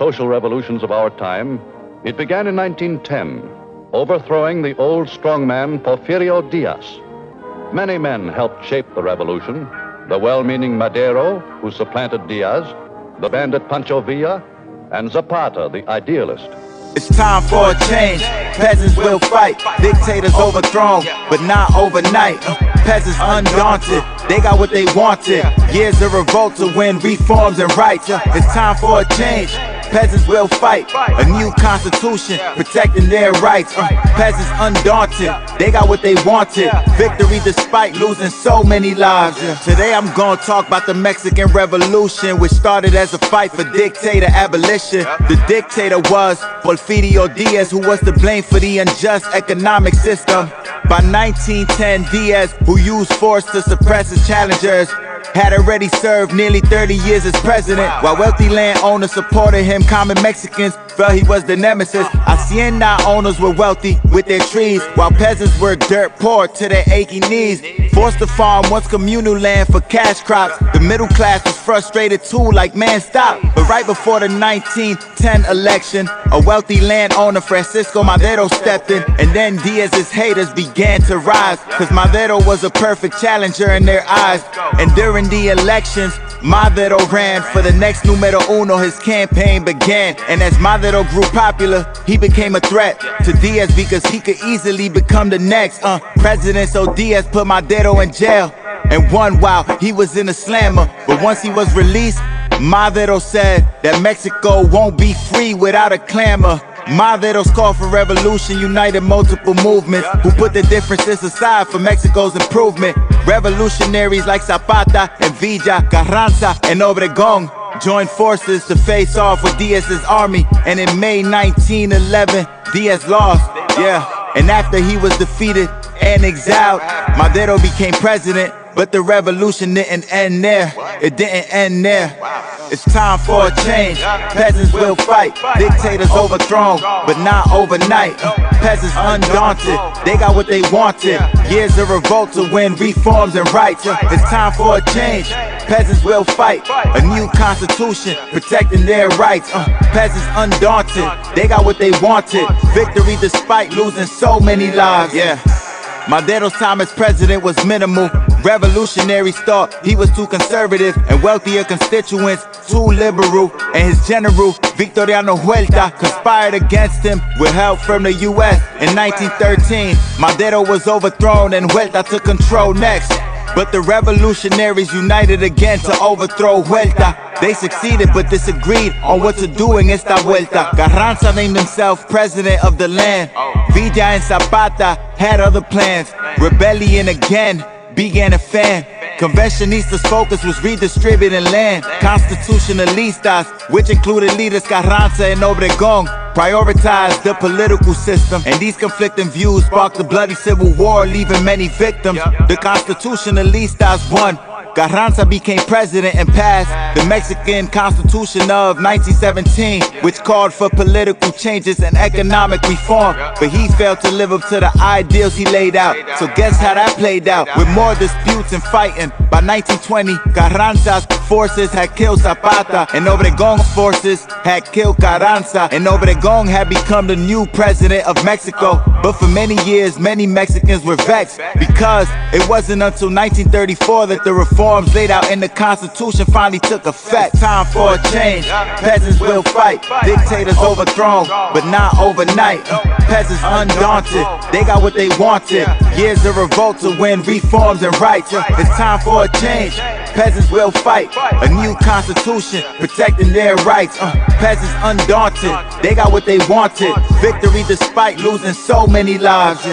social revolutions of our time, it began in 1910, overthrowing the old strongman Porfirio Diaz. Many men helped shape the revolution: the well-meaning Madero, who supplanted Diaz, the bandit Pancho Villa, and Zapata, the idealist. It's time for a change. Peasants will fight. Dictators overthrown, but not overnight. Peasants undaunted. They got what they wanted. Years of revolt to win reforms and rights. It's time for a change. Peasants will fight. A new constitution protecting their rights. Peasants undaunted. They got what they wanted. Victory despite losing so many lives. Today I'm gonna talk about the Mexican Revolution, which started as a fight for dictator abolition. The dictator was Porfirio Diaz, who was to blame for the unjust economic system. By 1910, Diaz, who used force to suppress his challengers, had already served nearly 30 years as president. While wealthy landowners supported him, common Mexicans felt he was the nemesis. Hacienda owners were wealthy with their trees, while peasants were dirt poor to their aching knees. Forced to farm once communal land for cash crops, the middle class was frustrated too, like man stop. But right before the 1910 election, a wealthy landowner, Francisco Madero, stepped in, and then Diaz's haters began to rise, cause Madero was a perfect challenger in their eyes. And during the elections, Madero ran for the next numero uno. His campaign began, and as Madero grew popular, he became a threat to Diaz because he could easily become the next president. So Diaz put Madero in jail and won while he was in a slammer. But once he was released, Madero said that Mexico won't be free without a clamor. Madero's call for revolution united multiple movements who put the differences aside for Mexico's improvement. Revolutionaries like Zapata and Villa, Carranza and Obregón joined forces to face off with Diaz's army. And in May 1911, Diaz lost, and after he was defeated and exiled, Madero became president. But the revolution didn't end there. It didn't end there. It's time for a change. Peasants will fight. Dictators overthrown, but not overnight. Peasants undaunted. They got what they wanted. Years of revolt to win reforms and rights. It's time for a change. Peasants will fight. A new constitution protecting their rights. Peasants undaunted. They got what they wanted. Victory despite losing so many lives. Madero's time as president was minimal. Revolutionaries thought he was too conservative, and wealthier constituents too liberal. And his general, Victoriano Huerta, conspired against him with help from the US. In 1913, Madero was overthrown and Huerta took control next. But the revolutionaries united again to overthrow Huerta. They succeeded but disagreed on what to do in esta vuelta. Carranza named himself president of the land. Villa and Zapata had other plans. Rebellion again began a fan. Conventionistas' focus was redistributing land. Constitutionalistas, which included leaders Carranza and Obregón, prioritized the political system. And these conflicting views sparked a bloody civil war, leaving many victims. The Constitutionalistas won. Carranza became president and passed the Mexican Constitution of 1917, which called for political changes and economic reform. But he failed to live up to the ideals he laid out. So guess how that played out? With more disputes and fighting. By 1920, Carranza's forces had killed Zapata, and Obregón's forces had killed Carranza. And Obregón had become the new president of Mexico. But for many years, many Mexicans were vexed, because it wasn't until 1934 that the reforms laid out in the Constitution finally took effect. Time for a change. Peasants will fight. Dictators overthrown, but not overnight. Peasants undaunted. They got what they wanted. Years of revolt to win reforms and rights. It's time for a change. Peasants will fight. A new constitution protecting their rights. Peasants undaunted. They got what they wanted. Victory despite losing so many lives.